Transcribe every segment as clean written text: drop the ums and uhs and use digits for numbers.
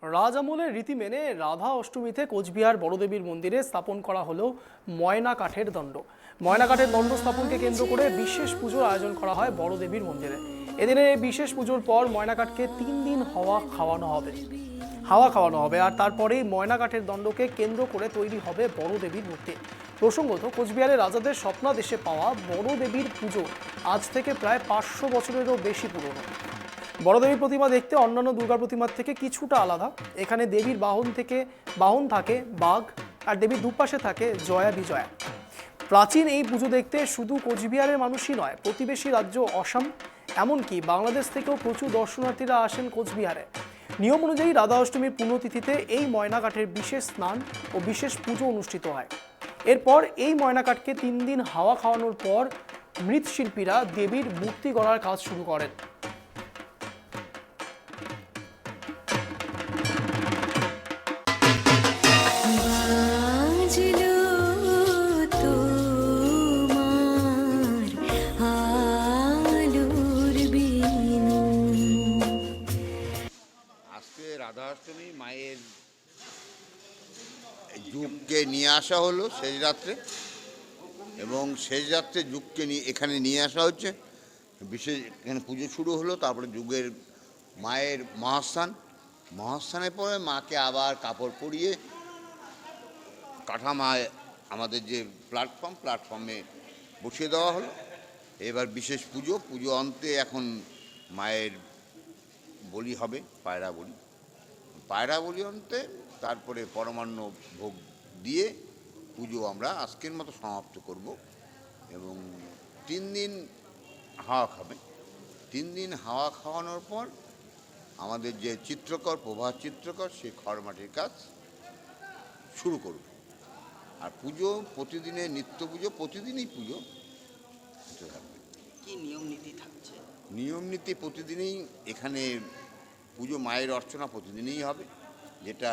রাজ আমলের রীতি মেনে রাধা অষ্টমীতে কোচবিহার বড়দেবীর মন্দিরে স্থাপন করা হলো ময়না কাঠের দণ্ড। ময়না কাঠের দণ্ড স্থাপনকে কেন্দ্র করে বিশেষ পুজোর আয়োজন করা হয় বড়দেবীর মন্দিরে। এদিনে বিশেষ পুজোর পর ময়না কাঠকে 3 দিন হাওয়া খাওয়ানো হবে আর তারপরেই ময়না কাঠের দণ্ডকে কেন্দ্র করে তৈরি হবে বড়দেবীর মূর্তি। প্রসঙ্গত, কোচবিহারের রাজাদের স্বপ্নাদেশে পাওয়া বড়দেবীর পুজো আজ থেকে প্রায় 500 বছরেরও বেশি পুরনো। বড়দেবীর প্রতিমা দেখতে অন্যান্য দুর্গা প্রতিমার থেকে কিছুটা আলাদা। এখানে দেবীর বাহন থাকে বাঘ, আর দেবীর দুপাশে থাকে জয়া বিজয়া। প্রাচীন এই পুজো দেখতে শুধু কোচবিহারের মানুষই নয়, প্রতিবেশী রাজ্য অসম, এমনকি বাংলাদেশ থেকেও প্রচুর দর্শনার্থীরা আসেন কোচবিহারে। নিয়ম অনুযায়ী রাধা অষ্টমীর পুণ্যতিথিতে এই ময়না কাঠের বিশেষ স্নান ও বিশেষ পুজো অনুষ্ঠিত হয়। এরপর এই ময়না কাঠকে 3 দিন হাওয়া খাওয়ানোর পর মৃৎশিল্পীরা দেবীর মূর্তি গড়ার কাজ শুরু করেন। রাধা অষ্টমী মায়ের যুগকে নিয়ে আসা হলো শেষ রাত্রে, এবং শেষ রাত্রে যুগকে এখানে নিয়ে আসা হচ্ছে। বিশেষ এখানে পুজো শুরু হলো, তারপরে যুগের মায়ের মহাস্থানের পরে মাকে আবার কাপড় পরিয়ে কাঠামায় আমাদের যে প্ল্যাটফর্মে বসিয়ে দেওয়া হলো। এবার বিশেষ পুজো অন্তে এখন মায়ের বলি হবে, পায়রা বলি অন্তে, তারপরে পরমান্ন ভোগ দিয়ে পুজো আমরা আজকের মতো সমাপ্ত করব। এবং 3 দিন হাওয়া খাবে। 3 দিন হাওয়া খাওয়ানোর পর আমাদের যে প্রভাত চিত্রকর, সেই খড়মাটির কাজ শুরু করব। আর পুজো প্রতিদিনের নিত্য পুজো, প্রতিদিনই পুজো থাকবে। কি নিয়ম নীতি থাকছে? নিয়ম নীতি প্রতিদিনই এখানে পুজো, মায়ের অর্চনা প্রতিদিনই হবে, যেটা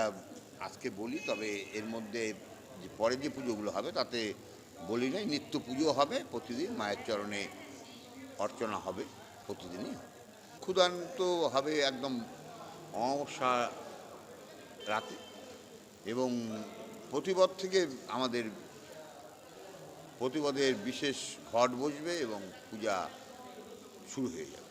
আজকে বলি। তবে এর মধ্যে যে পরে যে পুজোগুলো হবে তাতে বলি নাই, নিত্য পুজো হবে প্রতিদিন, মায়ের চরণে অর্চনা হবে প্রতিদিনই। ক্ষুধান্ত হবে একদম অমাবস্যা রাতে, এবং প্রতিপদ থেকে আমাদের প্রতিপদের বিশেষ ঘট বসবে এবং পূজা শুরু হয়ে যাবে।